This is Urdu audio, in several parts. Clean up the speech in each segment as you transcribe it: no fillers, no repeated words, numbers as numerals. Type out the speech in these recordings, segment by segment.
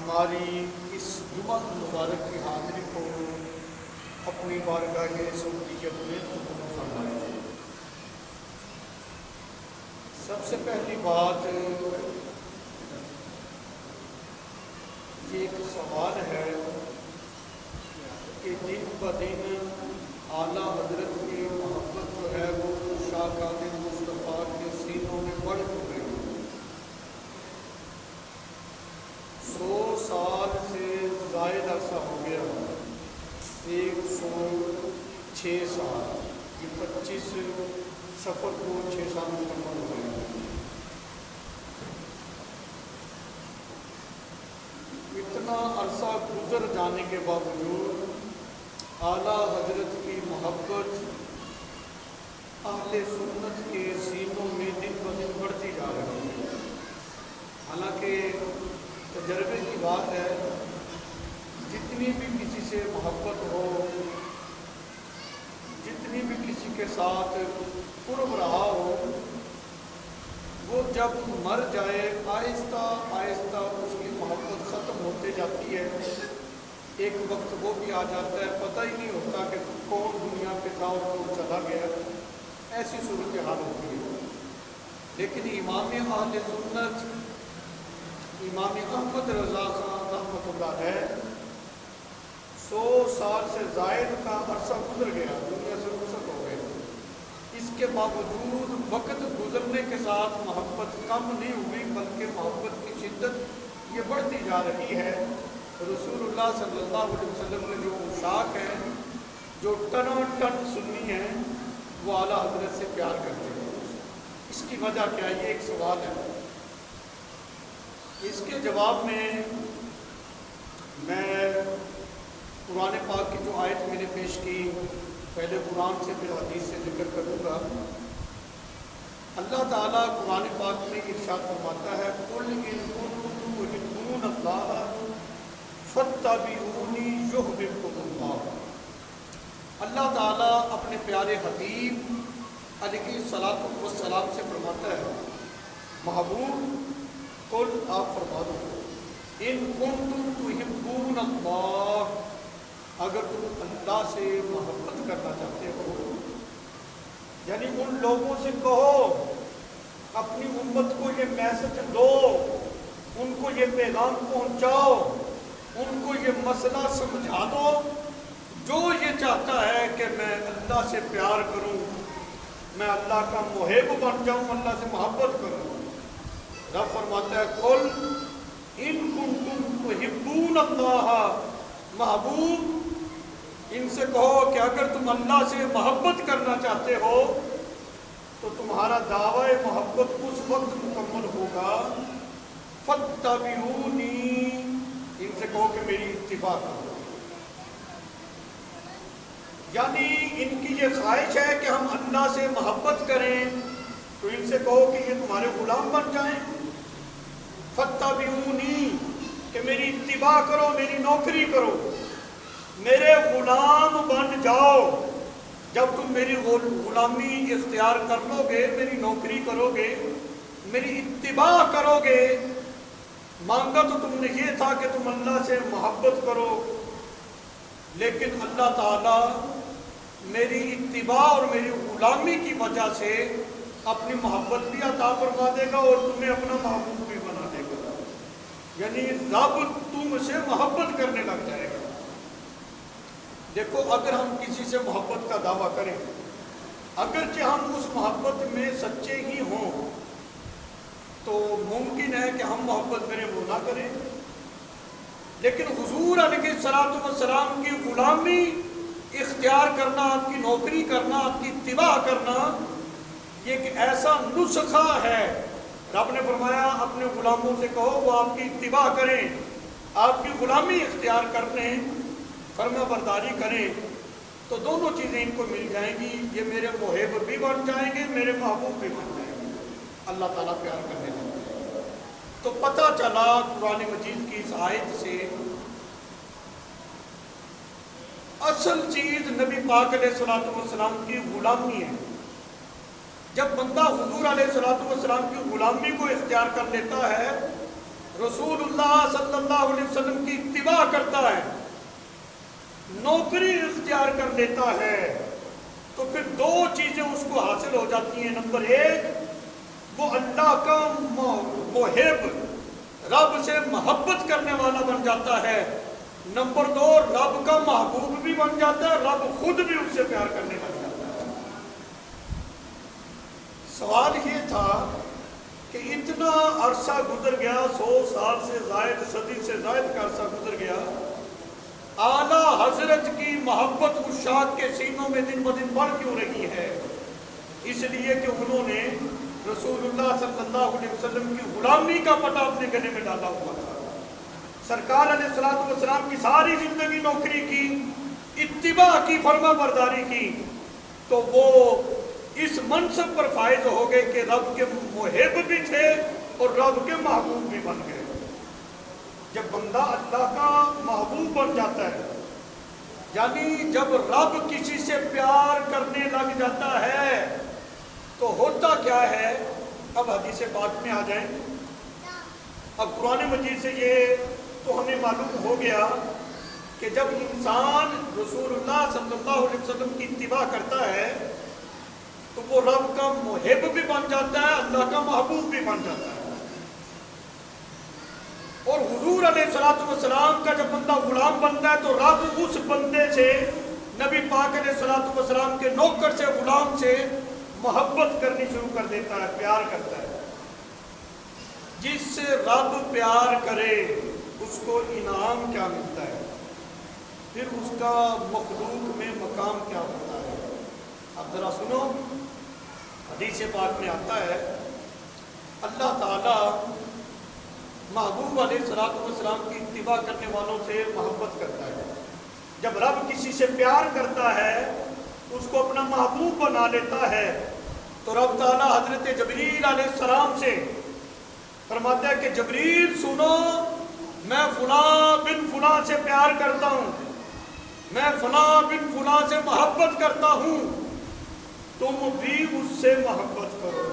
ہماری اس جمعہ المبارک کی حاضری کو اپنی بارگاہ سعودیت میں قبول فرمائے۔ سب سے پہلی بات یہ ایک سوال ہے کہ دن بدن اعلیٰ حضرت کی محبت جو ہے وہ شاہکان مصطفیٰ کے سینوں میں بڑھ چکی ہے۔ 100 سال سے زائد عرصہ ہو گیا، 106 سال، یہ 25 سفر کو 6 سال مکمل ہو گئے۔ اتنا عرصہ گزر جانے کے باوجود اعلیٰ حضرت کی محبت اہل سنت کے سینوں میں دن بدن بڑھتی جا رہی ہے۔ حالانکہ تجربے کی بات ہے، جتنی بھی کسی سے محبت ہو، جتنی بھی کسی کے ساتھ قرب رہا ہو، وہ جب مر جائے آہستہ آہستہ اس کی محبت ختم ہوتے جاتی ہے۔ ایک وقت وہ بھی آ جاتا ہے، پتہ ہی نہیں ہوتا کہ کون دنیا پہ تھا اور کون چلا گیا، ایسی صورتحال ہوتی ہے۔ لیکن امام اہل سنت امام احمد رضا خان رحمۃ اللہ ہے، 100 سال سے زائد کا عرصہ گزر گیا، دنیا سے رخصت ہو گئے۔ اس کے باوجود وقت گزرنے کے ساتھ محبت کم نہیں ہوئی، بلکہ محبت کی شدت یہ بڑھتی جا رہی ہے۔ رسول اللہ صلی اللہ علیہ وسلم کے جو عشاق ہیں، جو ٹنا ٹن سنی ہیں، وہ اعلیٰ حضرت سے پیار کرتے ہیں۔ اس کی وجہ کیا ہے؟ یہ ایک سوال ہے۔ اس کے جواب میں قرآن پاک کی جو آیت میں نے پیش کی، پہلے قرآن سے پھر حدیث سے ذکر کروں گا۔ اللہ تعالیٰ قرآن پاک میں ارشاد فرماتا ہے، قُلْ إِن كُنتُمْ تُحِبُّونَ اللَّهَ فَاتَّبِعُونِي يُحْبِبْكُمُ اللَّهُ۔ اللہ تعالیٰ اپنے پیارے حبیب علیہ الصلوٰۃ والسلام سے فرماتا ہے، محبوب قل آپ فرما دو، ان کنتم تحبون اللہ، اگر تم اللہ سے محبت کرنا چاہتے ہو، یعنی ان لوگوں سے کہو، اپنی امت کو یہ میسج دو، ان کو یہ پیغام پہنچاؤ، ان کو یہ مسئلہ سمجھا دو، جو یہ چاہتا ہے کہ میں اللہ سے پیار کروں، میں اللہ کا محب بن جاؤں، اللہ سے محبت کروں، رب فرماتا ہے قل ان کنتم تحبون اللہ، محبوب ان سے کہو کہ اگر تم اللہ سے محبت کرنا چاہتے ہو تو تمہارا دعوی محبت اس وقت مکمل ہوگا، فاتبعونی، ان سے کہو کہ میری اتباع کرو۔ یعنی ان کی یہ خواہش ہے کہ ہم اللہ سے محبت کریں، تو ان سے کہو کہ یہ تمہارے غلام بن جائیں، فاتبعونی، کہ میری اتباع کرو، میری نوکری کرو، میرے غلام بن جاؤ۔ جب تم میری غلامی اختیار کر لو گے، میری نوکری کرو گے، میری اتباع کرو گے، مانگا تو تم نے یہ تھا کہ تم اللہ سے محبت کرو، لیکن اللہ تعالیٰ میری اتباع اور میری غلامی کی وجہ سے اپنی محبت بھی عطا فرما دے گا اور تمہیں اپنا محبوب بھی بنا دے گا، یعنی رب تم سے محبت کرنے لگ جائے گا۔ دیکھو، اگر ہم کسی سے محبت کا دعویٰ کریں، اگرچہ ہم اس محبت میں سچے ہی ہوں، تو ممکن ہے کہ ہم محبت کریں وہ نہ کریں، لیکن حضور علیہ الصلوۃ والسلام کی غلامی اختیار کرنا، آپ کی نوکری کرنا، آپ کی اتباع کرنا، یہ ایک ایسا نسخہ ہے۔ رب نے فرمایا اپنے غلاموں سے کہو وہ آپ کی اتباع کریں، آپ کی غلامی اختیار کرنے، فرما برداری کریں، تو دونوں چیزیں ان کو مل جائیں گی، یہ میرے محب بھی بن جائیں گے، میرے محبوب بھی بن جائیں گے، اللہ تعالیٰ پیار کرنے لگے۔ تو پتہ چلا قرآن مجید کی اس آیت سے اصل چیز نبی پاک علیہ الصلوۃ والسلام کی غلامی ہے۔ جب بندہ حضور علیہ الصلوۃ والسلام کی غلامی کو اختیار کر لیتا ہے، رسول اللہ صلی اللہ علیہ وسلم کی اتباع کرتا ہے، نوکری اختیار کر لیتا ہے، تو پھر دو چیزیں اس کو حاصل ہو جاتی ہیں۔ نمبر ایک، وہ اللہ کا محب، رب سے محبت کرنے والا بن جاتا ہے۔ نمبر دو، رب کا محبوب بھی بن جاتا ہے، رب خود بھی اس سے پیار کرنے لگ جاتا ہے۔ سوال یہ تھا کہ اتنا عرصہ گزر گیا، 100 سال سے زائد، صدی سے زائد کا عرصہ گزر گیا، اعلیٰ حضرت کی محبت عشاق کے سینوں میں دن بدن بڑھ کیوں رہی ہے؟ اس لیے کہ انہوں نے رسول اللہ صلی اللہ علیہ وسلم کی غلامی کا پٹا اپنے گلے میں ڈالا ہوا تھا۔ سرکار علیہ الصلوۃ والسلام کی ساری زندگی نوکری کی، اتباع کی، فرما برداری کی، تو وہ اس منصب پر فائز ہو گئے کہ رب کے محب بھی تھے اور رب کے محبوب بھی بن گئے۔ جب بندہ اللہ کا محبوب بن جاتا ہے، یعنی جب رب کسی سے پیار کرنے لگ جاتا ہے، تو ہوتا کیا ہے؟ اب حدیث پاک میں آ جائیں۔ اب قرآن مجید سے یہ تو ہمیں معلوم ہو گیا کہ جب انسان رسول اللہ صلی اللہ علیہ وسلم کی اتباع کرتا ہے تو وہ رب کا محب بھی بن جاتا ہے، اللہ کا محبوب بھی بن جاتا ہے۔ اور حضور علیہ الصلوۃ والسلام کا جب بندہ غلام بنتا ہے تو رب اس بندے سے، نبی پاک علیہ الصلوۃ والسلام کے نوکر سے، غلام سے محبت کرنی شروع کر دیتا ہے، پیار کرتا ہے۔ جس سے رب پیار کرے اس کو انعام کیا ملتا ہے، پھر اس کا مخلوق میں مقام کیا ہوتا ہے۔ اب ذرا سنو، حدیث پاک میں آتا ہے اللہ تعالی محبوب علیہ الصلوۃ والسلام کی اتباع کرنے والوں سے محبت کرتا ہے۔ جب رب کسی سے پیار کرتا ہے، اس کو اپنا محبوب بنا لیتا ہے، تو رب تعالیٰ حضرت جبریل علیہ السلام سے فرماتا ہے کہ جبریل سنو، میں فلاں بن فلاں سے پیار کرتا ہوں، میں فلاں بن فلاں سے محبت کرتا ہوں، تم بھی اس سے محبت کرو۔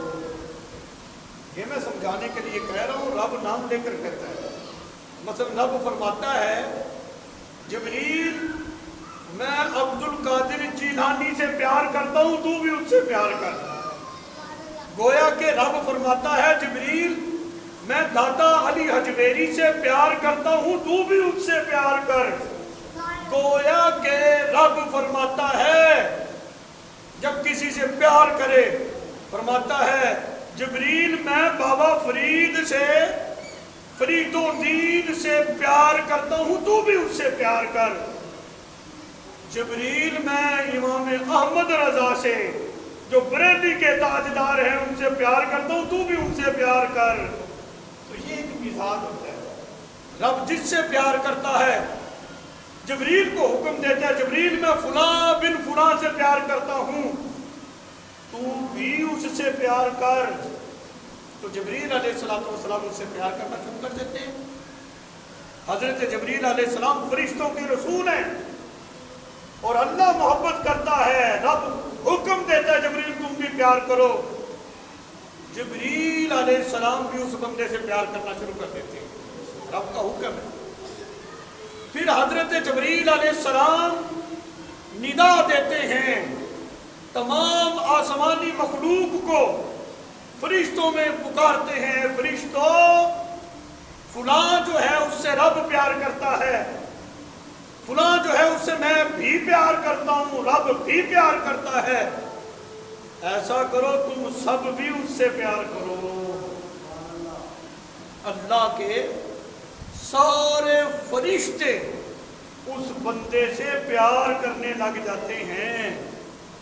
یہ میں سمجھانے کے لیے کہہ رہا ہوں، رب نام لے کر کہتا ہے۔ مثلا رب فرماتا ہے جبریل میں عبد القادر جیلانی سے پیار کرتا ہوں، تو بھی اس سے پیار کر۔ گویا کہ رب فرماتا ہے جبریل میں داتا علی حجویری سے پیار کرتا ہوں، تو بھی اس سے پیار کر۔ گویا کہ رب فرماتا ہے جب کسی سے پیار کرے، فرماتا ہے جبریل میں بابا فرید سے، فرید الدین سے پیار کرتا ہوں، تو بھی اس سے پیار کر۔ جبریل میں امام احمد رضا سے، جو بریلی کے تاجدار ہیں، ان سے پیار کرتا ہوں، تو بھی ان سے پیار کر۔ تو یہ ایک مزاج ہوتا ہے، رب جس سے پیار کرتا ہے جبریل کو حکم دیتا ہے جبریل میں فلاں بن فلاں سے پیار کرتا ہوں، تو بھی اس سے پیار کر۔ تو جبریل علیہ السلام اس سے پیار کرنا شروع کر دیتے ہیں۔ حضرت جبریل علیہ السلام فرشتوں کے رسول ہیں، اور اللہ محبت کرتا ہے، رب حکم دیتا ہے جبریل تم بھی پیار کرو۔ جبریل علیہ السلام بھی اس بندے سے پیار کرنا شروع کر دیتے ہیں، رب کا حکم ہے۔ پھر حضرت جبریل علیہ السلام ندا دیتے ہیں تمام آسمانی مخلوق کو، فرشتوں میں پکارتے ہیں فرشتوں فلاں جو ہے اس سے رب پیار کرتا ہے، فلاں جو ہے اس سے میں بھی پیار کرتا ہوں، رب بھی پیار کرتا ہے، ایسا کرو تم سب بھی اس سے پیار کرو۔ اللہ کے سارے فرشتے اس بندے سے پیار کرنے لگ جاتے ہیں،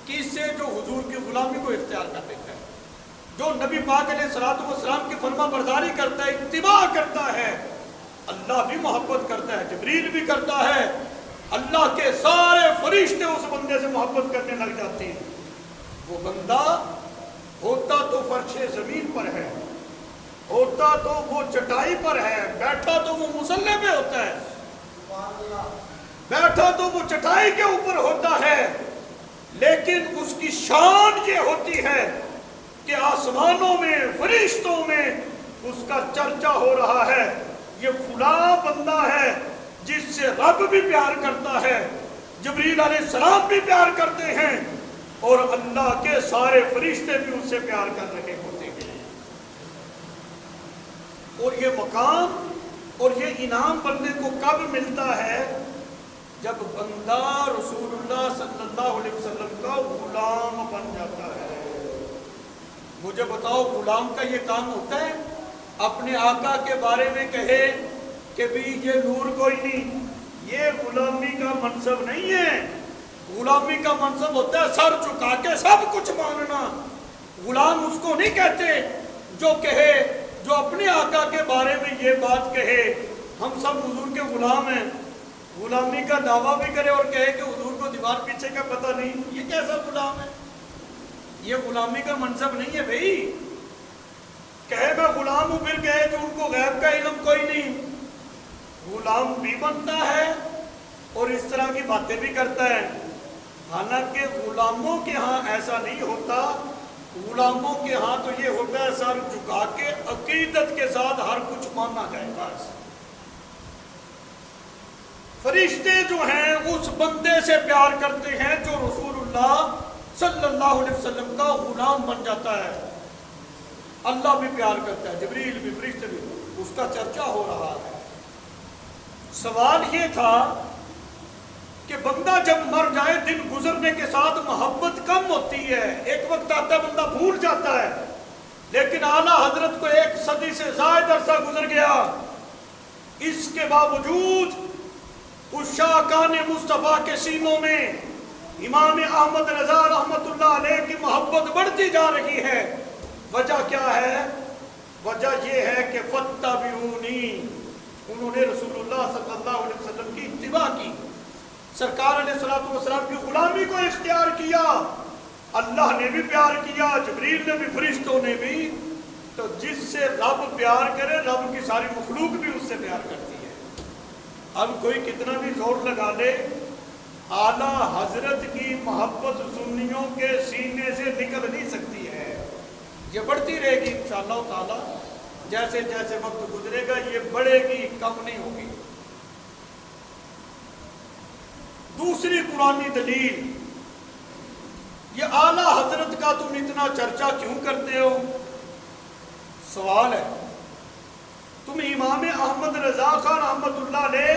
کس سے؟ جو حضور کی غلامی کو اختیار کر لیتا ہے، جو نبی پاک علیہ الصلوۃ والسلام کی فرما برداری کرتا ہے، اتباع کرتا ہے، اللہ بھی محبت کرتا ہے، جبریل بھی کرتا ہے، اللہ کے سارے فرشتے اس بندے سے محبت کرنے لگ جاتے ہیں۔ وہ بندہ ہوتا تو فرش زمین پر ہے، ہوتا تو وہ چٹائی پر ہے، بیٹھا تو وہ مصلی پہ ہوتا ہے، بیٹھا تو وہ چٹائی کے اوپر ہوتا ہے، لیکن اس کی شان یہ ہوتی ہے کہ آسمانوں میں فرشتوں میں اس کا چرچا ہو رہا ہے، یہ فلاں بندہ ہے جس سے رب بھی پیار کرتا ہے، جبریل علیہ السلام بھی پیار کرتے ہیں، اور اللہ کے سارے فرشتے بھی اس سے پیار کر رہے ہوتے ہیں۔ اور یہ مقام اور یہ انعام بندے کو کب ملتا ہے؟ جب بندہ رسول اللہ صلی اللہ علیہ وسلم کا غلام بن جاتا ہے۔ مجھے بتاؤ، غلام کا یہ کام ہوتا ہے اپنے آقا کے بارے میں کہے کہ بھی یہ نور کوئی نہیں؟ یہ غلامی کا منصب نہیں ہے۔ غلامی کا منصب ہوتا ہے سر جھکا کے سب کچھ ماننا۔ غلام اس کو نہیں کہتے جو کہے، جو اپنے آقا کے بارے میں یہ بات کہے ہم سب حضور کے غلام ہیں، غلامی کا دعویٰ بھی کرے اور کہے کہ حضور کو دیوار پیچھے کا پتہ نہیں، یہ کیسا غلام ہے؟ یہ غلامی کا منصب نہیں ہے بھائی۔ کہے میں غلام ہوں پھر کہے جو ان کو غیب کا علم کوئی نہیں، غلام بھی بنتا ہے اور اس طرح کی باتیں بھی کرتا ہے۔ حالانکہ غلاموں کے ہاں ایسا نہیں ہوتا، غلاموں کے ہاں تو یہ ہوتا ہے سر جھکا کے عقیدت کے ساتھ ہر کچھ ماننا جائے بس۔ فرشتے جو ہیں اس بندے سے پیار کرتے ہیں جو رسول اللہ صلی اللہ علیہ وسلم کا غلام بن جاتا ہے۔ اللہ بھی پیار کرتا ہے، جبریل بھی، فرشتے بھی، اس کا چرچا ہو رہا ہے۔ سوال یہ تھا کہ بندہ جب مر جائے دن گزرنے کے ساتھ محبت کم ہوتی ہے، ایک وقت آتا ہے بندہ بھول جاتا ہے، لیکن اعلیٰ حضرت کو 1 صدی سے زائد عرصہ گزر گیا، اس کے باوجود اس شاہکان مصطفیٰ کے سینوں میں امام احمد رضا رحمت اللہ علیہ کی محبت بڑھتی جا رہی ہے۔ وجہ کیا ہے؟ وجہ یہ ہے کہ فاتبعونی، انہوں نے رسول اللہ صلی اللہ علیہ وسلم کی اتباع کی، سرکار علیہ الصلوۃ والسلام کی غلامی کو اختیار کیا۔ اللہ نے بھی پیار کیا، جبریل نے بھی، فرشتوں نے بھی۔ تو جس سے رب پیار کرے رب کی ساری مخلوق بھی اس سے پیار کرتی ہے۔ اب کوئی کتنا بھی زور لگا لے، اعلیٰ حضرت کی محبت سنیوں کے سینے سے نکل نہیں سکتی ہے، یہ بڑھتی رہے گی انشاءاللہ تعالی۔ جیسے جیسے وقت گزرے گا یہ بڑھے گی، کم نہیں ہوگی۔ دوسری قرآنی دلیل، یہ اعلیٰ حضرت کا تم اتنا چرچا کیوں کرتے ہو؟ سوال ہے، تم امام احمد رضا خان رحمت اللہ علیہ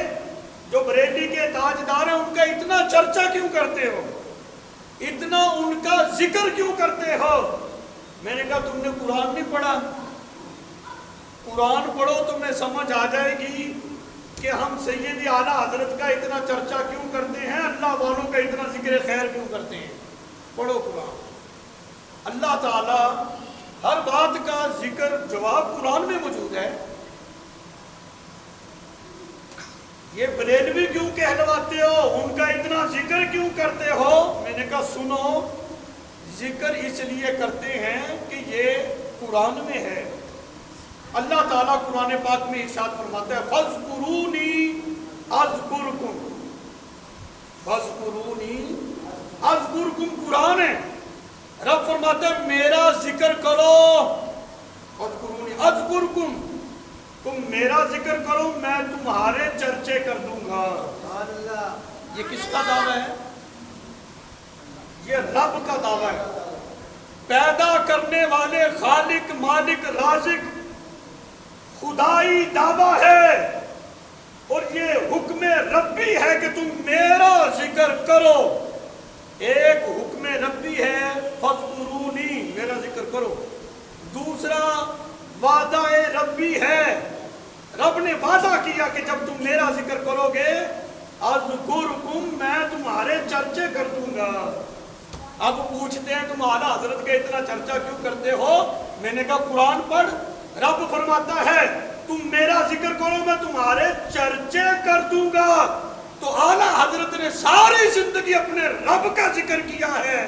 جو بریلی کے تاجدار ہیں ان کا اتنا چرچا کیوں کرتے ہو؟ اتنا ان کا ذکر کیوں کرتے ہو؟ میں نے کہا تم نے قرآن نہیں پڑھا؟ قرآن پڑھو تمہیں سمجھ آ جائے گی کہ ہم سید اعلیٰ حضرت کا اتنا چرچا کیوں کرتے ہیں، اللہ والوں کا اتنا ذکر خیر کیوں کرتے ہیں۔ پڑھو قرآن۔ اللہ تعالیٰ ہر بات کا ذکر جواب قرآن میں موجود ہے۔ یہ بریلوی کیوں کہلواتے ہو، ان کا اتنا ذکر کیوں کرتے ہو؟ میں نے کہا سنو، ذکر اس لیے کرتے ہیں کہ یہ قرآن میں ہے۔ اللہ تعالیٰ قرآن پاک میں ارشاد فرماتا ہے فَاذْكُرُونِي أَذْكُرْكُمْ، فَاذْكُرُونِي أَذْكُرْكُمْ قرآن ہے۔ رب فرماتا ہے میرا ذکر کرو، فَاذْكُرُونِي أَذْكُرْكُمْ، تم میرا ذکر کرو میں تمہارے چرچے کر دوں گا۔ یہ کس کا دعویٰ ہے؟ یہ رب کا دعویٰ ہے، پیدا کرنے والے خالق مالک رازق خدائی دعویٰ ہے، اور یہ حکم ربی ہے کہ تم میرا ذکر کرو۔ ایک حکم ربی ہے فَاذْكُرُونِی، میرا ذکر کرو۔ دوسرا وعدہ ربی ہے، رب نے وعدہ کیا کہ جب تم میرا ذکر کرو گے اذکرکم، میں تمہارے چرچے کر دوں گا۔ اب پوچھتے ہیں تم اعلیٰ حضرت کا اتنا چرچا کیوں کرتے ہو؟ میں نے کہا قرآن پڑھ، رب فرماتا ہے تم میرا ذکر کرو میں تمہارے چرچے کر دوں گا۔ تو اعلیٰ حضرت نے ساری زندگی اپنے رب کا ذکر کیا ہے۔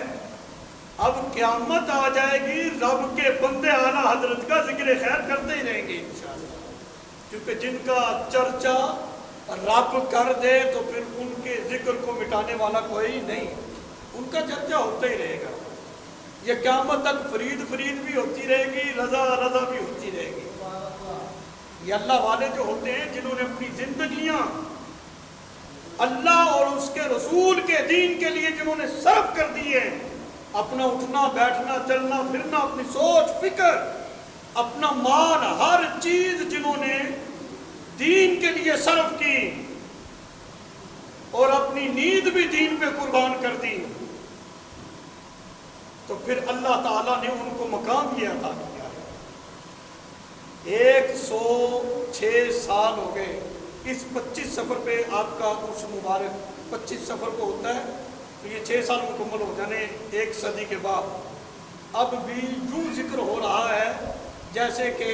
اب قیامت آ جائے گی رب کے بندے اعلیٰ حضرت کا ذکر خیر کرتے ہی رہیں گے انشاءاللہ، کیونکہ جن کا چرچا رب کر دے تو پھر ان کے ذکر کو مٹانے والا کوئی نہیں، ان کا چرچا ہوتا ہی رہے گا۔ یہ قیامت تک فرید فرید بھی ہوتی رہے گی، رضا رضا بھی ہوتی رہے گی۔ یہ اللہ والے جو ہوتے ہیں جنہوں نے اپنی زندگیاں اللہ اور اس کے رسول کے دین کے لیے جنہوں نے صرف کر دی ہے، اپنا اٹھنا بیٹھنا چلنا پھرنا، اپنی سوچ فکر، اپنا مال، ہر چیز جنہوں نے دین کے لیے صرف کی اور اپنی نیند بھی دین پہ قربان کر دی، تو پھر اللہ تعالیٰ نے ان کو مقام یہ عطا کیا ہے۔ 106 سال ہو گئے اس 25 سفر پہ، آپ کا عرس مبارک 25 سفر کو ہوتا ہے، تو یہ 6 سال مکمل ہو جانے 1 صدی کے بعد۔ اب بھی یوں ذکر ہو رہا ہے جیسے کہ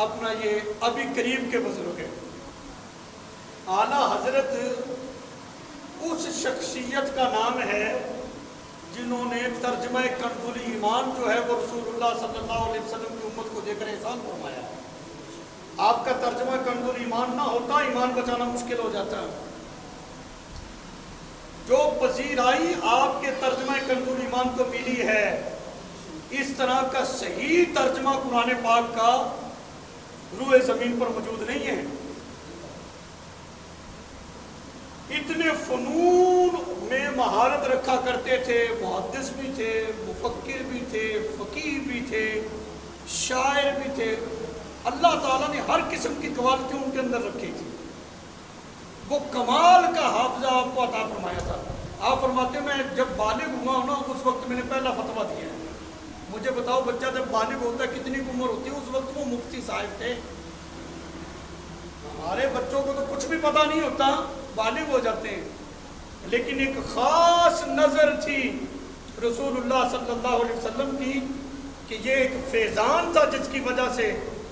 اپنا یہ ابھی قریب کے بزرگ ہیں۔ اعلیٰ حضرت اس شخصیت کا نام ہے جنہوں نے ترجمہ کنز الایمان جو ہے وہ رسول اللہ صلی اللہ علیہ وسلم کی امت کو دے کر احسان فرمایا ہے۔ آپ کا ترجمہ کنز الایمان نہ ہوتا ایمان بچانا مشکل ہو جاتا ہے۔ جو پذیرائی آپ کے ترجمہ کنز الایمان کو ملی ہے، اس طرح کا صحیح ترجمہ قرآن پاک کا روئے زمین پر موجود نہیں ہے۔ اتنے فنون میں مہارت رکھا کرتے تھے، محدث بھی تھے، مفکر بھی تھے، فقیہ بھی تھے، شاعر بھی تھے۔ اللہ تعالیٰ نے ہر قسم کی کوالٹی ان کے اندر رکھی تھی۔ وہ کمال کا حافظہ آپ کو عطا فرمایا تھا۔ آپ فرماتے ہیں میں جب بالغ ہوا ہوں نا، اس وقت میں نے پہلا فتویٰ دیا ہے۔ مجھے بتاؤ بچہ جب بالغ ہوتا ہے کتنی عمر ہوتی ہے؟ اس وقت وہ مفتی صاحب تھے۔ ہمارے بچوں کو تو کچھ بھی پتہ نہیں ہوتا، بالغ ہو جاتے ہیں، لیکن ایک خاص نظر تھی رسول اللہ صلی اللہ علیہ وسلم کی کہ یہ ایک فیضان تھا جس کی وجہ سے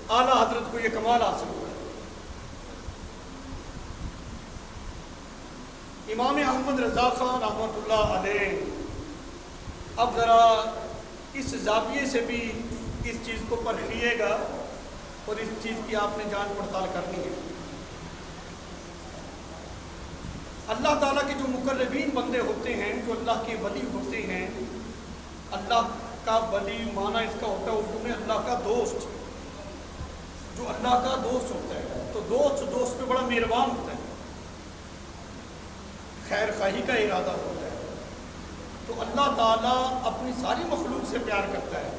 اعلیٰ حضرت کو یہ کمال حاصل ہوا۔ امام احمد رضا خان رحمۃ اللہ علیہ، اب ذرا اس زاویے سے بھی اس چیز کو پرکھیے گا اور اس چیز کی آپ نے جانچ پڑتال کرنی ہے۔ اللہ تعالیٰ کے جو مقربین بندے ہوتے ہیں، جو اللہ کے ولی ہوتے ہیں، اللہ کا ولی معنی اس کا ہوتا ہے اردو میں اللہ کا دوست، جو اللہ کا دوست ہوتا ہے، تو دوست پہ بڑا مہربان ہوتا ہے، خیر خواہی کا ارادہ ہوتا ہے۔ تو اللہ تعالیٰ اپنی ساری مخلوق سے پیار کرتا ہے،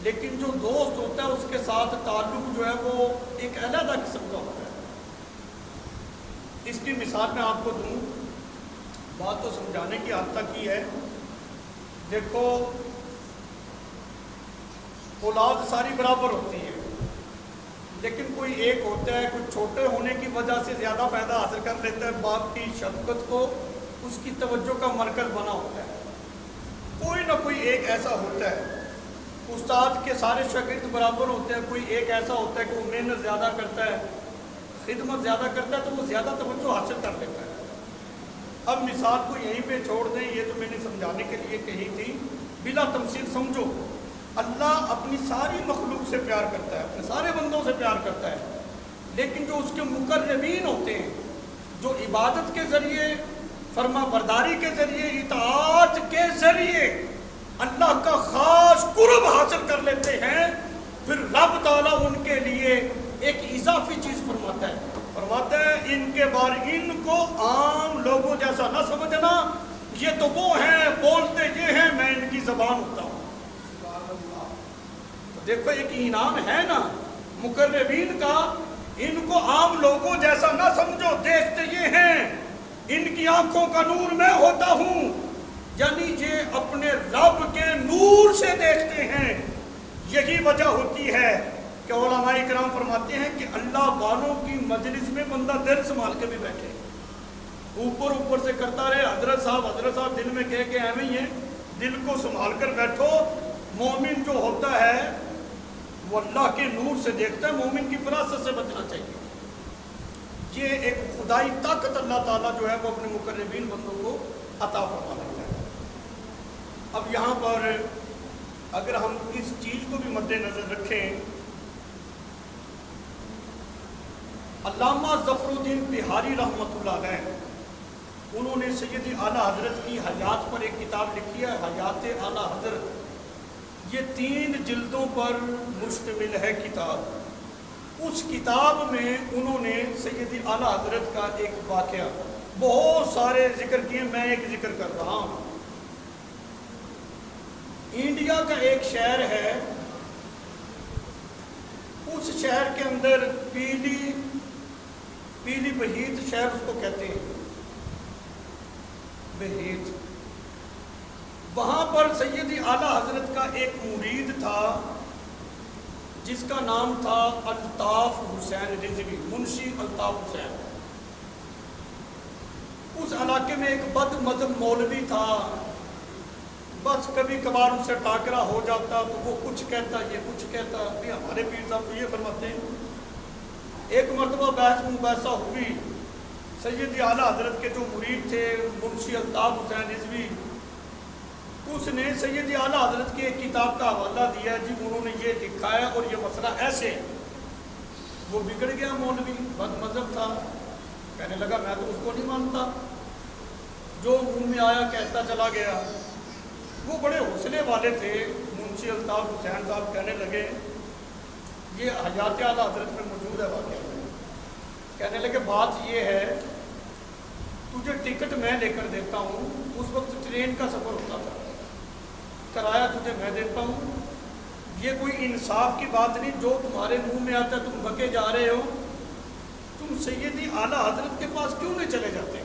لیکن جو دوست ہوتا ہے اس کے ساتھ تعلق جو ہے وہ ایک علیحدہ قسم کا ہوتا ہے۔ اس کی مثال میں آپ کو دوں، بات تو سمجھانے کی حد تک ہی ہے۔ دیکھو اولاد ساری برابر ہوتی ہے، لیکن کوئی ایک ہوتا ہے، کوئی چھوٹے ہونے کی وجہ سے زیادہ فائدہ حاصل کر لیتا ہے، باپ کی شفقت کو اس کی توجہ کا مرکز بنا ہوتا ہے۔ کوئی نہ کوئی ایک ایسا ہوتا ہے، استاد کے سارے شاگرد برابر ہوتے ہیں، کوئی ایک ایسا ہوتا ہے کہ وہ محنت زیادہ کرتا ہے، خدمت زیادہ کرتا ہے، تو وہ زیادہ توجہ حاصل کر لیتا ہے۔ اب مثال کو یہیں پہ چھوڑ دیں، یہ تو میں نے سمجھانے کے لیے کہی تھی، بلا تمثیل سمجھو۔ اللہ اپنی ساری مخلوق سے پیار کرتا ہے، اپنے سارے بندوں سے پیار کرتا ہے، لیکن جو اس کے مقربین ہوتے ہیں، جو عبادت کے ذریعے، فرما برداری کے ذریعے، اطاعت کے ذریعے اللہ کا خاص قرب حاصل کر لیتے ہیں، پھر رب تعالیٰ ان کے لیے ایک اضافی چیز فرماتا ہے ان کے بارے ان کو عام لوگوں جیسا نہ سمجھنا، یہ تو وہ ہیں بولتے یہ ہیں، میں ان کی زبان ہوتا ہوں۔ دیکھو ایک انعام ہے نا مقربین کا، ان کو عام لوگوں جیسا نہ سمجھو، دیکھتے یہ ہیں، ان کی آنکھوں کا نور میں ہوتا ہوں، یعنی یہ اپنے رب کے نور سے دیکھتے ہیں۔ یہی وجہ ہوتی ہے کہ علماء کرام فرماتے ہیں کہ اللہ والوں کی مجلس میں بندہ دل سنبھال کے بھی بیٹھے، اوپر سے کرتا رہے حضرت صاحب دل میں کہہ کے ایویں ہی ہیں، دل کو سنبھال کر بیٹھو۔ مومن جو ہوتا ہے وہ اللہ کے نور سے دیکھتا ہے، مومن کی فراست سے بچنا چاہیے۔ یہ ایک خدائی طاقت اللہ تعالیٰ جو ہے وہ اپنے مقربین بندوں کو عطا فرما دیتا ہے۔ اب یہاں پر اگر ہم اس چیز کو بھی مد نظر رکھیں، علامہ ظفر الدین بہاری رحمۃ اللہ علیہ، انہوں نے سید اعلیٰ حضرت کی حیات پر ایک کتاب لکھی ہے، حیات اعلیٰ حضرت۔ یہ 3 جلدوں پر مشتمل ہے کتاب۔ اس کتاب میں انہوں نے سیدی اعلیٰ حضرت کا ایک واقعہ، بہت سارے ذکر کیے، میں ایک ذکر کر رہا ہوں۔ انڈیا کا ایک شہر ہے، اس شہر کے اندر پیلی بھیت شہر اس کو کہتے ہیں، بھیت۔ وہاں پر سیدی اعلیٰ حضرت کا ایک مرید تھا جس کا نام تھا الطاف حسین رضوی، منشی الطاف حسین۔ اس علاقے میں ایک بد مذہب مولوی تھا، بس کبھی کبھار ان سے ٹاکرا ہو جاتا تو وہ کچھ کہتا، یہ کچھ کہتا۔ بھی ہمارے پیر صاحب تو یہ فرماتے ہیں۔ ایک مرتبہ بحث مباحثہ ہوئی، سیدی اعلیٰ حضرت کے جو مرید تھے منشی الطاف حسین رضوی، اس نے سیدی اعلیٰ حضرت کی ایک کتاب کا حوالہ دیا، جی انہوں نے یہ لکھا ہے اور یہ مسئلہ ایسے ہے۔ وہ بگڑ گیا، مولوی بد مذہب تھا، کہنے لگا میں تو اس کو نہیں مانتا، جو منہ میں آیا کہتا چلا گیا۔ وہ بڑے حوصلے والے تھے، منشی الطاف حسین صاحب کہنے لگے یہ حیات اعلیٰ حضرت میں موجود ہے واقعہ۔ کہنے لگے بات یہ ہے، تجھے ٹکٹ میں لے کر دیتا ہوں، اس وقت ٹرین کا سفر ہوتا تھا، کرایہ تجھے میں دیتا ہوں، یہ کوئی انصاف کی بات نہیں، جو تمہارے منہ میں آتا ہے تم بکے جا رہے ہو، تم سیدی اعلیٰ حضرت کے پاس کیوں نہیں چلے جاتے؟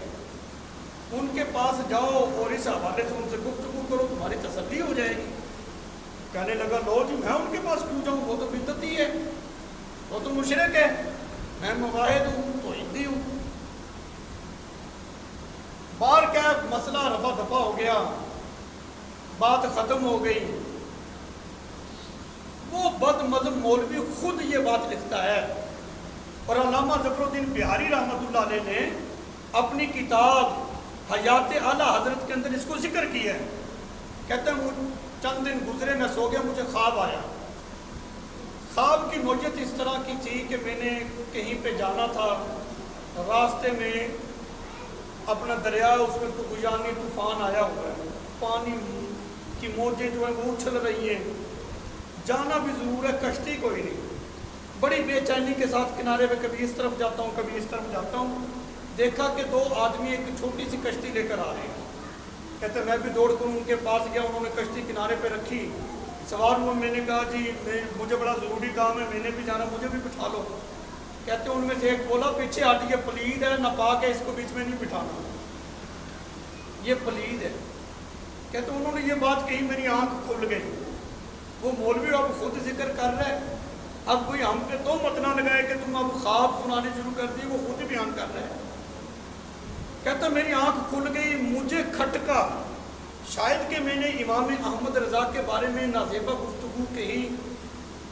ان کے پاس جاؤ اور اس حوالے سے ان سے گفتگو کرو، تمہاری تسلی ہو جائے گی۔ کہنے لگا لو جی میں ان کے پاس کیوں جاؤں، وہ تو بدعتی ہے، وہ تو مشرک ہے، میں موحد ہوں، توحیدی ہوں۔ بار کیا مسئلہ رفع دفع ہو گیا، بات ختم ہو گئی۔ وہ بد مذہب مولوی خود یہ بات لکھتا ہے، اور علامہ ظفر الدین بہاری رحمۃ اللہ علیہ نے اپنی کتاب حیات اعلیٰ حضرت کے اندر اس کو ذکر کیا ہے۔ کہتے ہیں چند دن گزرے، میں سو گیا، مجھے خواب آیا۔ خواب کی نوعیت اس طرح کی تھی کہ میں نے کہیں پہ جانا تھا، راستے میں اپنا دریا، اس میں طغیانی طوفان آیا ہوا ہے، پانی کی موجیں جو ہیں وہ اچھل رہی ہیں، جانا بھی ضرور ہے، کشتی کوئی نہیں۔ بڑی بے چینی کے ساتھ کنارے پہ کبھی اس طرف جاتا ہوں، کبھی اس طرف جاتا ہوں، دیکھا کہ دو آدمی ایک چھوٹی سی کشتی لے کر آ رہے ہیں۔ کہتے میں بھی دوڑ کر ان کے پاس گیا، انہوں نے کشتی کنارے پہ رکھی، سوار ہوا، میں نے کہا جی مجھے بڑا ضروری کام ہے، میں نے بھی جانا، مجھے بھی بٹھا لو۔ کہتے ان میں سے ایک بولا پیچھے ہٹ، یہ پلید ہے، ناپاک ہے، اس کو بیچ میں نہیں بٹھانا، یہ پلید ہے۔ کہتے انہوں نے یہ بات کہی، میری آنکھ کھل گئی۔ وہ مولوی اب خود ذکر کر رہے، اب کوئی ہم پہ تو مت نہ لگائے کہ تم اب خواب سنانے شروع کر دی، وہ خود بیان کر رہے ہیں۔ کہتا میری آنکھ کھل گئی، مجھے کھٹکا، شاید کہ میں نے امام احمد رضا کے بارے میں نازیبہ گفتگو کہی،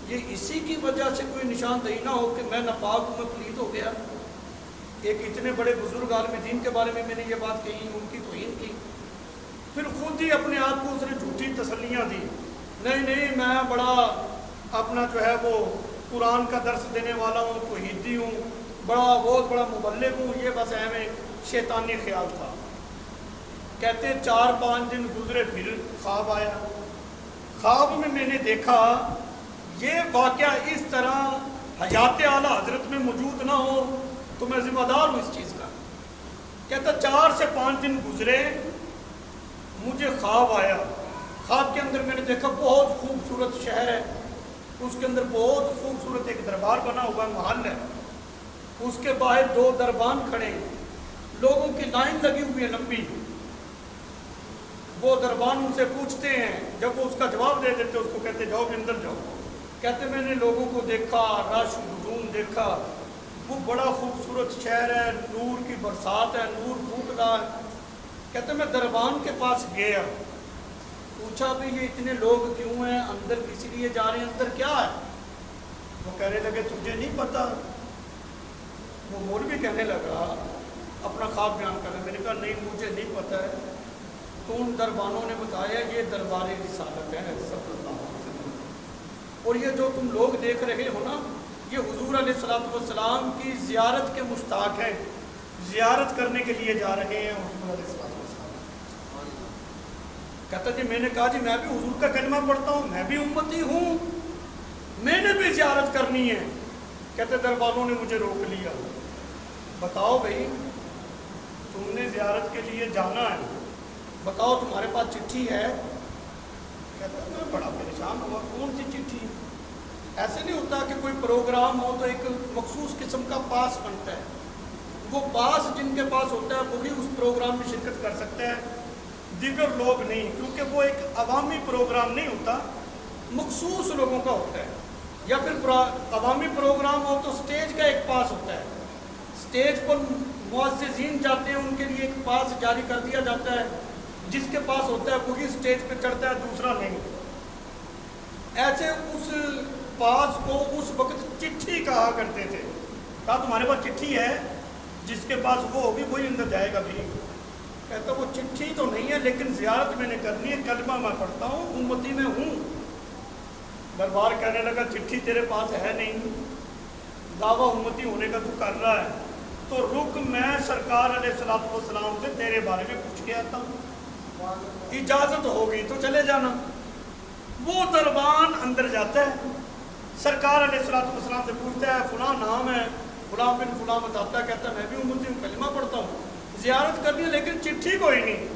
یہ اسی کی وجہ سے کوئی نشاندہی نہ ہو کہ میں ناپاک ہوں، میں پلید ہو گیا۔ ایک اتنے بڑے بزرگ عالم دین کے بارے میں نے یہ بات کہی، ان کی توہین کی۔ پھر خود ہی اپنے آپ کو اس نے جھوٹی تسلیاں دی، نہیں میں بڑا اپنا جو ہے وہ قرآن کا درس دینے والا ہوں، توحیدی ہوں، بہت بڑا مبلغ ہوں، یہ بس ایویں شیطانی خیال تھا۔ کہتے 4-5 دن گزرے، پھر خواب آیا۔ خواب میں نے دیکھا یہ واقعہ اس طرح حیات اعلیٰ حضرت میں موجود نہ ہو تو میں ذمہ دار ہوں اس چیز کا۔ کہتا 4 سے 5 دن گزرے، مجھے خواب آیا۔ خواب کے اندر میں نے دیکھا بہت خوبصورت شہر ہے، اس کے اندر بہت خوبصورت ایک دربار بنا ہوا ہے، محل ہے، اس کے باہر 2 دربان کھڑے ہیں، لوگوں کی لائن لگی ہوئی ہے لمبی۔ وہ دربان ان سے پوچھتے ہیں، جب وہ اس کا جواب دے دیتے اس کو کہتے جاؤ بھی اندر جاؤ۔ کہتے میں نے لوگوں کو دیکھا، رش ہجوم دیکھا، وہ بڑا خوبصورت شہر ہے، نور کی برسات ہے، نور پھوٹ رہا ہے۔ کہتے میں دربان کے پاس گیا، پوچھا بھی یہ اتنے لوگ کیوں ہیں، اندر کس لیے جا رہے ہیں، اندر کیا ہے؟ وہ کہنے لگے تجھے نہیں پتا؟ وہ مولوی کہنے لگا، اپنا خواب بیان کر رہے، میں نے کہا نہیں مجھے نہیں پتا ہے۔ تو ان دربانوں نے بتایا یہ دربار رسالت ہے صلی اللہ علیہ وسلم، اور یہ جو تم لوگ دیکھ رہے ہو نا، یہ حضور علیہ الصلوۃ والسلام کی زیارت کے مشتاق ہیں، زیارت کرنے کے لیے جا رہے ہیں حضور علیہ الصلوۃ والسلام۔ کہتا جی میں نے کہا جی میں بھی حضور کا کلمہ پڑھتا ہوں، میں بھی امتی ہوں، میں نے بھی زیارت کرنی ہے۔ کہتے دربانوں نے مجھے روک لیا، بتاؤ بھائی تم نے زیارت کے لیے جانا ہے، بتاؤ تمہارے پاس چٹھی ہے؟ کہتا میں بڑا پریشان ہوا، کون سی چٹھی؟ ایسے نہیں ہوتا کہ کوئی پروگرام ہو تو ایک مخصوص قسم کا پاس بنتا ہے، وہ پاس جن کے پاس ہوتا ہے وہی اس پروگرام میں شرکت کر سکتے ہیں، دیگر لوگ نہیں، کیونکہ وہ ایک عوامی پروگرام نہیں ہوتا، مخصوص لوگوں کا ہوتا ہے۔ یا پھر عوامی پروگرام ہو تو سٹیج کا ایک پاس ہوتا ہے، سٹیج پر معززین جاتے ہیں، ان کے لیے ایک پاس جاری کر دیا جاتا ہے، جس کے پاس ہوتا ہے وہی سٹیج پہ چڑھتا ہے، دوسرا نہیں۔ ایسے اس پاس کو اس وقت چٹھی کہا کرتے تھے، کہا تمہارے پاس چٹھی ہے؟ جس کے پاس وہ ہوگی وہی اندر جائے گا بھی۔ کہتا وہ چٹھی تو نہیں ہے لیکن زیارت میں نے کرنی ہے، کلمہ میں پڑھتا ہوں، امتی میں ہوں۔ دربار کہنے لگا چٹھی تیرے پاس ہے نہیں، دعویٰ امتی ہونے کا تو کر رہا ہے، تو رک میں سرکار علیہ السلام سے تیرے بارے میں پوچھ کے آتا ہوں، اجازت ہوگی تو چلے جانا۔ وہ دربان اندر جاتا ہے، سرکار علیہ السلام سے پوچھتا ہے فلاں نام ہے، فلاں بن فلاں بتاتا ہے، کہتا ہے میں بھی امتی ہوں، کلمہ پڑھتا ہوں، زیارت کرنی ہے لیکن چٹھی کوئی نہیں۔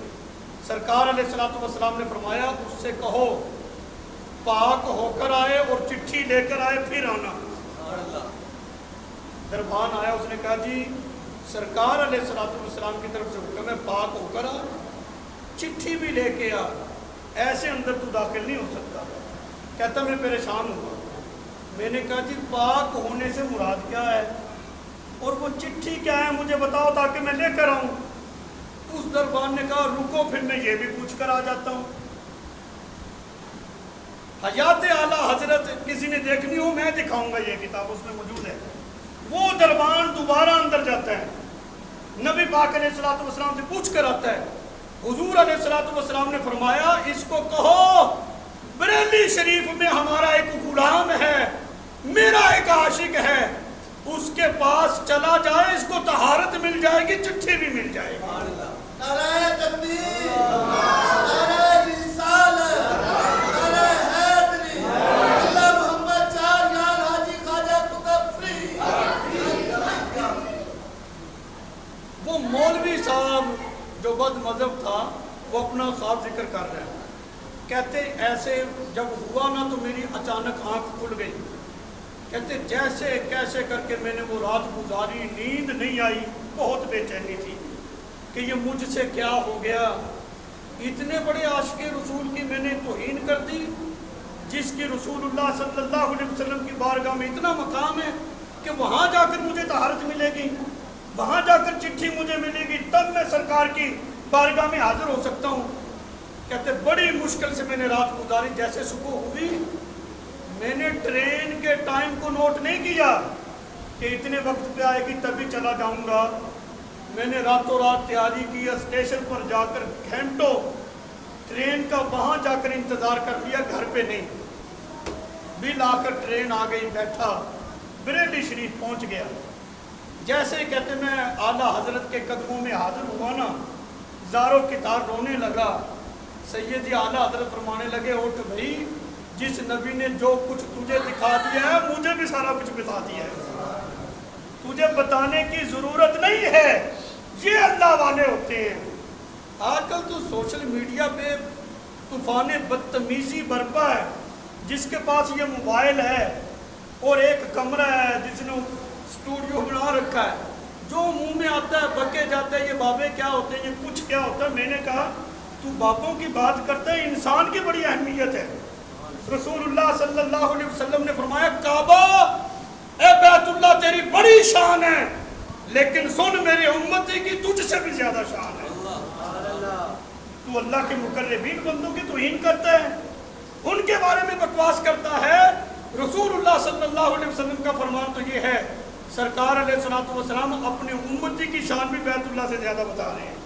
سرکار علیہ السلام نے فرمایا اس سے کہو پاک ہو کر آئے اور چٹھی لے کر آئے پھر آنا۔ دربان آیا، اس نے کہا جی سرکار علیہ السلام کی طرف سے حکم ہے پاک ہو کر آ، چٹھی بھی لے کے آ، ایسے اندر تو داخل نہیں ہو سکتا۔ کہتا میں پریشان ہوا، میں نے کہا جی پاک ہونے سے مراد کیا ہے اور وہ چٹھی کیا ہے مجھے بتاؤ تاکہ میں لے کر آؤں۔ اس دربان نے کہا رکو پھر میں یہ بھی پوچھ کر آ جاتا ہوں۔ حیات اعلیٰ حضرت کسی نے دیکھنی ہو میں دکھاؤں گا، یہ کتاب اس میں موجود ہے۔ وہ دربان دوبارہ اندر جاتا ہے، نبی پاک علیہ السلام سے پوچھ کر آتا ہے۔ حضور علیہ السلام نے فرمایا اس کو کہو بریلی شریف میں ہمارا ایک غلام ہے، میرا ایک عاشق ہے، اس کے پاس چلا جائے، اس کو طہارت مل جائے گی، چٹھی بھی مل جائے گی۔ نعرہ تکبیر، نعرہ رسالت، نعرہ حیدری، اللہ محمد چار یار حاجی خواجہ قطب وہ مولوی صاحب جو بد مذہب تھا وہ اپنا خواب ذکر کر رہے ہیں، کہتے ایسے جب ہوا نا تو میری اچانک آنکھ کھل گئی، کہتے جیسے کیسے کر کے میں نے وہ رات گزاری، نیند نہیں آئی، بہت بے چینی تھی کہ یہ مجھ سے کیا ہو گیا، اتنے بڑے عاشق رسول کی میں نے توہین کر دی، جس کی رسول اللہ صلی اللہ علیہ وسلم کی بارگاہ میں اتنا مقام ہے کہ وہاں جا کر مجھے طہارت ملے گی، وہاں جا کر چٹھی مجھے ملے گی، تب میں سرکار کی بارگاہ میں حاضر ہو سکتا ہوں۔ کہتے بڑی مشکل سے میں نے رات گزاری، جیسے صبح ہوئی میں نے ٹرین کے ٹائم کو نوٹ نہیں کیا کہ اتنے وقت پہ آئے گی تبھی چلا جاؤں گا، میں نے راتوں رات تیاری کی، اسٹیشن پر جا کر گھنٹوں ٹرین کا وہاں جا کر انتظار کر لیا، گھر پہ نہیں، بل آ کر ٹرین آ گئی، بیٹھا بریلی شریف پہنچ گیا۔ جیسے ہی کہتے میں اعلیٰ حضرت کے قدموں میں حاضر ہوا نا، زاروں کی تار رونے لگا، سیدی اعلیٰ حضرت فرمانے لگے اٹھ بھائی، جس نبی نے جو کچھ تجھے دکھا دیا ہے مجھے بھی سارا کچھ بتا دیا ہے، تجھے بتانے کی ضرورت نہیں ہے، یہ اللہ والے ہوتے ہیں۔ آج کل تو سوشل میڈیا پہ طوفان بدتمیزی برپا ہے، جس کے پاس یہ موبائل ہے اور ایک کمرہ ہے جس نے اسٹوڈیو بنا رکھا ہے، جو منہ میں آتا ہے بکے جاتا ہے، یہ بابے کیا ہوتے ہیں، یہ کچھ کیا ہوتا ہے۔ میں نے کہا تو بابوں کی بات کرتا ہے، انسان کی بڑی اہمیت ہے۔ رسول اللہ صلی اللہ علیہ وسلم نے فرمایا کعبہ اے بیت اللہ تیری بڑی شان ہے، لیکن سن میرے امتی کی تجھ سے بھی زیادہ شان ہے۔ تو اللہ کے مقربین بندوں کی توہین کرتا ہے، ان کے بارے میں بکواس کرتا ہے۔ رسول اللہ صلی اللہ علیہ وسلم کا فرمان تو یہ ہے، سرکار علیہ السلام اپنے امتی کی شان بھی بیت اللہ سے زیادہ بتا رہے ہیں۔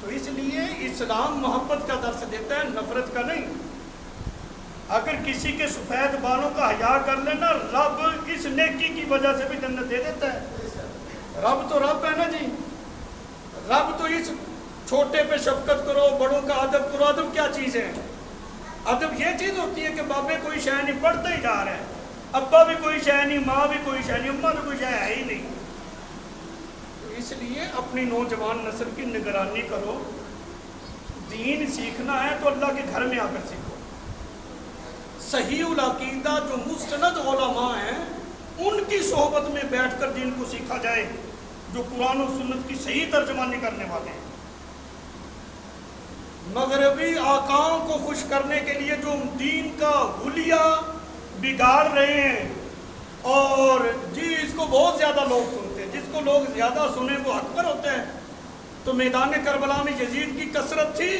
تو اس لیے اسلام محبت کا درس دیتا ہے، نفرت کا نہیں۔ اگر کسی کے سفید بالوں کا حیا کر لینا، رب اس نیکی کی وجہ سے بھی جنت دے دیتا ہے۔ رب تو رب ہے نا جی، رب تو اس چھوٹے پہ شفقت کرو، بڑوں کا ادب کرو۔ ادب کیا چیز ہے؟ ادب یہ چیز ہوتی ہے کہ بابے کوئی شے نہیں، پڑھتے ہی جا رہے ہیں، ابا بھی کوئی شے نہیں، ماں بھی کوئی شے نہیں، اماں تو کوئی شے ہے ہی نہیں۔ تو اس لیے اپنی نوجوان نسل کی نگرانی کرو، دین سیکھنا ہے تو اللہ کے گھر میں آ کر سیکھو۔ صحیح العقیدہ جو مستند علماء ہیں ان کی صحبت میں بیٹھ کر دین کو سیکھا جائے، جو قرآن و سنت کی صحیح ترجمانی کرنے والے ہیں۔ مغربی آقاؤں کو خوش کرنے کے لیے جو دین کا حلیہ بگاڑ رہے ہیں، اور جی اس کو بہت زیادہ لوگ سنتے ہیں، جس کو لوگ زیادہ سنیں وہ حق پر ہوتے ہیں۔ تو میدان کربلا میں یزید کی کثرت تھی،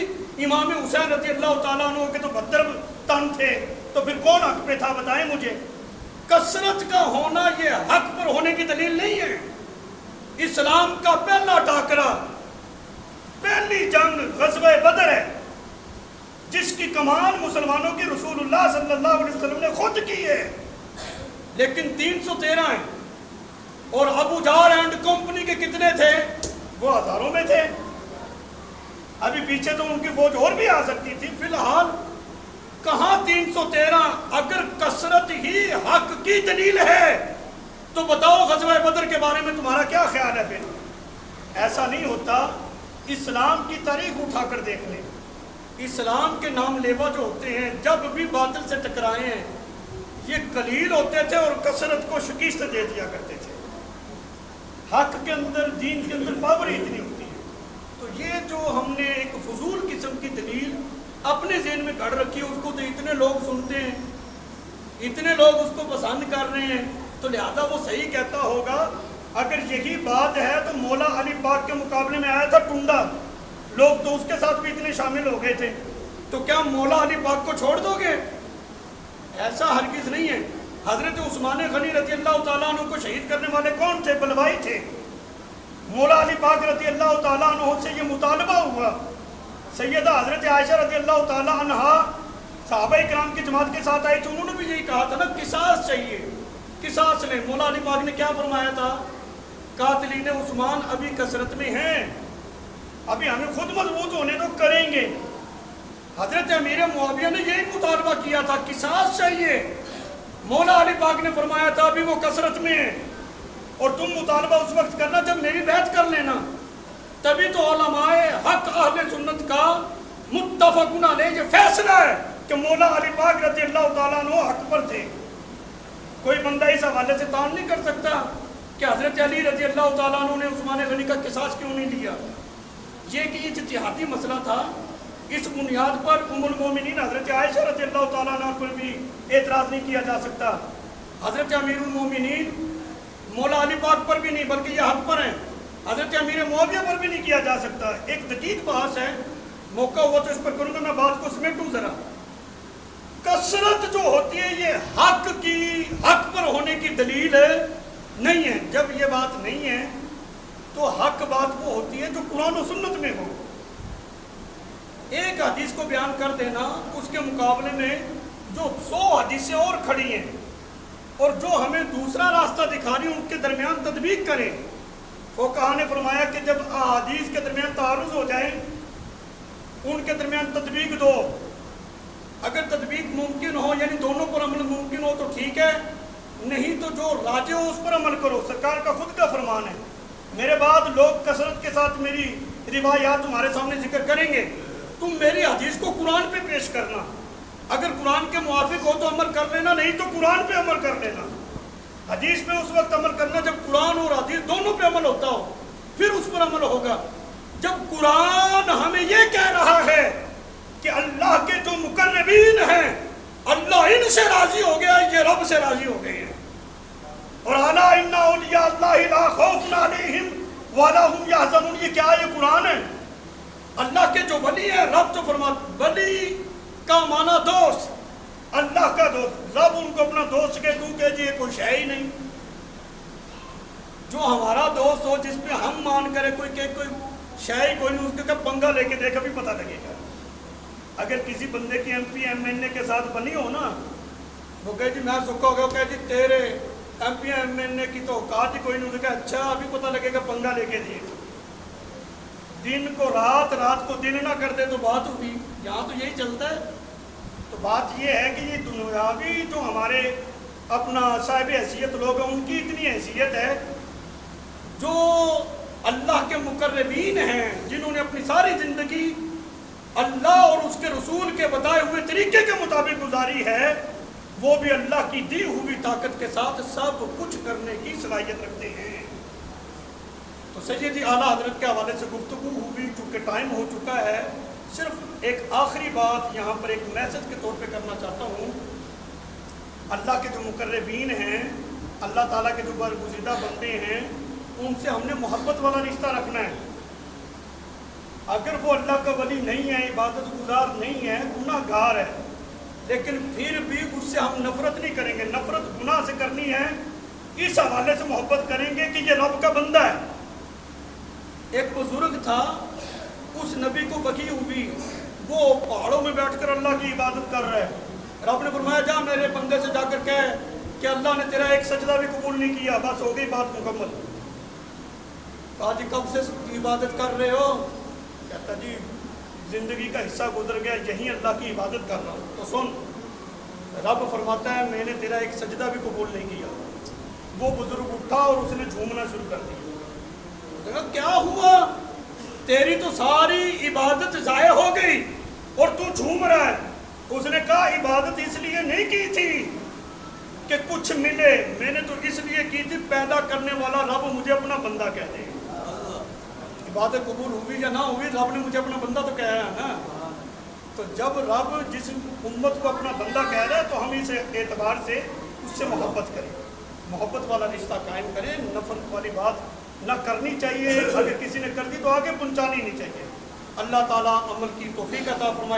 امام حسین رضی اللہ تعالیٰ عنہ کے تو 72 تن تھے، تو پھر کون حق پہ تھا بتائیں مجھے؟ کثرت کا ہونا یہ حق پر ہونے کی دلیل نہیں ہے۔ اسلام کا پہلا ٹاکرا، پہلی جنگ غزوہ بدر ہے، جس کی کمان مسلمانوں کی رسول اللہ صلی اللہ علیہ وسلم نے خود کی ہے، لیکن 313 ہیں، اور ابو جہل اینڈ کمپنی کے کتنے تھے؟ وہ ہزاروں میں تھے۔ ابھی پیچھے تو ان کی فوج اور بھی آ سکتی تھی، فی الحال کہاں 313؟ اگر کثرت ہی حق کی دلیل ہے تو بتاؤ غزوہ بدر کے بارے میں تمہارا کیا خیال ہے؟ پھر ایسا نہیں ہوتا۔ اسلام کی تاریخ اٹھا کر دیکھ لیں، اسلام کے نام لیوا جو ہوتے ہیں جب بھی باطل سے ٹکرائے ہیں یہ قلیل ہوتے تھے اور کثرت کو شکست دے دیا کرتے تھے۔ حق کے اندر، دین کے اندر پاور اتنی ہوتی ہے۔ تو یہ جو ہم نے ایک فضول قسم کی دلیل اپنے ذہن میں گھڑ رکھی ہے، اس کو تو اتنے لوگ سنتے ہیں، اتنے لوگ اس کو پسند کر رہے ہیں، تو لہذا وہ صحیح کہتا ہوگا۔ اگر یہی بات ہے تو مولا علی پاک کے مقابلے میں آیا تھا ٹنڈا، لوگ تو اس کے ساتھ بھی اتنے شامل ہو گئے تھے، تو کیا مولا علی پاک کو چھوڑ دو گے؟ ایسا ہرگز نہیں ہے۔ حضرت عثمان غنی رضی اللہ تعالیٰ عنہ کو شہید کرنے والے کون تھے؟ بلوائی تھے۔ مولا علی پاک رضی اللہ تعالیٰ عنہ سے یہ مطالبہ ہوا، سیدہ حضرت عائشہ رضی اللہ تعالیٰ عنہ صحابہ کرام کی جماعت کے ساتھ آئی تھی، انہوں نے بھی یہی کہا تھا نا، قصاص چاہیے، قصاص لیں۔ مولا علی پاک نے کیا فرمایا تھا؟ قاتلین عثمان ابھی کثرت میں ہیں، ابھی ہمیں خود مضبوط ہونے تو کریں گے۔ حضرت امیر معاویہ نے یہی مطالبہ کیا تھا، قصاص چاہیے۔ مولا علی پاک نے فرمایا تھا ابھی وہ کثرت میں ہیں، اور تم مطالبہ اس وقت کرنا جب میری بیعت کر لینا۔ تبھی تو علماء حق اہل سنت کا متفقون علیہ یہ فیصلہ ہے کہ مولا علی پاک رضی اللہ تعالیٰ عنہ حق پر تھے۔ کوئی بندہ اس حوالے سے تعین نہیں کر سکتا کہ حضرت علی رضی اللہ تعالیٰ عنہ نے عثمان غنی کا قصاص کیوں نہیں لیا۔ یہ کہ اجتہادی مسئلہ تھا، اس بنیاد پر ام المومنین حضرت عائشہ رضی اللہ تعالیٰ عنہ پر بھی اعتراض نہیں کیا جا سکتا۔ حضرت امیر المومنین مولا علی پاک پر بھی نہیں، بلکہ یہ حق پر ہیں، حضرت امیر معاویہ پر بھی نہیں کیا جا سکتا۔ ایک دقیق بحث ہے، موقع ہوا تو اس پر کروں گا، میں بات کو سمیٹوں ذرا۔ کثرت جو ہوتی ہے یہ حق پر ہونے کی دلیل نہیں ہے۔ جب یہ بات نہیں ہے تو حق بات وہ ہوتی ہے جو قرآن و سنت میں ہو۔ ایک حدیث کو بیان کر دینا، اس کے مقابلے میں جو 100 حدیثیں اور کھڑی ہیں اور جو ہمیں دوسرا راستہ دکھا رہی ہیں، ان کے درمیان تطبیق کریں۔ فقہا نے فرمایا کہ جب احادیث کے درمیان تعارض ہو جائے ان کے درمیان تطبیق دو۔ اگر تطبیق ممکن ہو، یعنی دونوں پر عمل ممکن ہو تو ٹھیک ہے، نہیں تو جو راجع ہو اس پر عمل کرو۔ سرکار کا خود کا فرمان ہے، میرے بعد لوگ کثرت کے ساتھ میری روایات تمہارے سامنے ذکر کریں گے، تم میری حدیث کو قرآن پہ پیش کرنا، اگر قرآن کے موافق ہو تو عمل کر لینا، نہیں تو قرآن پہ عمل کر لینا۔ حدیث پہ اس وقت عمل کرنا جب قرآن اور حدیث دونوں پہ عمل ہوتا ہو، پھر اس پر عمل ہوگا۔ جب قرآن ہمیں یہ کہہ رہا ہے کہ اللہ کے جو مقربین ہیں اللہ ان سے راضی ہو گیا، یہ رب سے راضی ہو گئے ہیں، اور الا ان اولیاء اللہ لا خوف علیہم ولا هم یحزنون، یہ کیا ہے؟ یہ قرآن ہے۔ اللہ کے جو ولی ہیں، رب تو فرماتا ولی کا معنی دوست، اللہ کا دوست، رب ان کو اپنا دوست کہ تو کہ جی یہ کوئی شے ہی نہیں۔ جو ہمارا دوست ہو، جس پہ ہم مان کرے کوئی کہ کوئی شے ہی کوئی نہیں، اس کا پنگا لے کے دیکھا بھی پتہ لگے گا۔ اگر کسی بندے کی ایم پی ایم این اے کے ساتھ بنی ہو نا، وہ کہے جی میں سکھا ہو گیا، وہ کہے جی تیرے ایم پی ایم این اے کی تو اوقات ہی کوئی نہیں، اس کا اچھا ابھی پتہ لگے گا پنگا لے کے دیے۔ دن کو رات، رات کو دن نہ کر دے تو بات ہوگی، یہاں تو یہی چلتا ہے۔ تو بات یہ ہے کہ یہ دنیاوی جو ہمارے اپنا صاحب حیثیت لوگ ہیں ان کی اتنی حیثیت ہے، جو اللہ کے مقربین ہیں جنہوں نے اپنی ساری زندگی اللہ اور اس کے رسول کے بتائے ہوئے طریقے کے مطابق گزاری ہے، وہ بھی اللہ کی دی ہوئی طاقت کے ساتھ سب کچھ کرنے کی صلاحیت رکھتے ہیں۔ تو سیدی اعلیٰ حضرت کے حوالے سے گفتگو ہوئی، چونکہ ٹائم ہو چکا ہے، صرف ایک آخری بات یہاں پر ایک میسج کے طور پہ کرنا چاہتا ہوں۔ اللہ کے جو مقربین ہیں، اللہ تعالیٰ کے جو برگزیدہ بندے ہیں، ان سے ہم نے محبت والا رشتہ رکھنا ہے۔ اگر وہ اللہ کا ولی نہیں ہے، عبادت گزار نہیں ہے، گناہ گار ہے، لیکن پھر بھی اس سے ہم نفرت نہیں کریں گے۔ نفرت گناہ سے کرنی ہے، اس حوالے سے محبت کریں گے کہ یہ رب کا بندہ ہے۔ ایک بزرگ تھا، اس نبی کو وحی ہوئی، وہ پہاڑوں میں بیٹھ کر اللہ کی عبادت کر رہا ہے۔ رب نے فرمایا جا میرے بندے سے جا کر کہہ کہ اللہ نے تیرا ایک سجدہ بھی قبول نہیں کیا، بس ہو گئی بات مکمل۔ کہا جی کب سے عبادت کر رہے ہو؟ کہتا جی زندگی کا حصہ گزر گیا یہیں اللہ کی عبادت کر رہا ہوں۔ تو سن، رب فرماتا ہے میں نے تیرا ایک سجدہ بھی قبول نہیں کیا۔ وہ بزرگ اٹھا اور اس نے جھومنا شروع کر دیا۔ کہا کیا ہوا؟ تیری تو ساری عبادت ضائع ہو گئی اور تو جھوم رہا ہے۔ اس نے کہا عبادت اس لیے نہیں کی تھی کہ کچھ ملے، میں نے تو اس لیے کی تھی پیدا کرنے والا رب مجھے اپنا بندہ کہہ دے۔ عبادت قبول ہوئی یا نہ ہوئی، رب نے مجھے اپنا بندہ تو کہا ہے نا۔ تو جب رب جس امت کو اپنا بندہ کہہ رہا ہے تو ہم اس اعتبار سے اس سے محبت کریں، محبت والا رشتہ قائم کریں، نفرت والی بات نہ کرنی چاہیے۔ اگر کسی نے کر دی تو آگے پہنچانی نہیں چاہیے۔ اللہ تعالیٰ عمل کی توفیق عطا فرمائے۔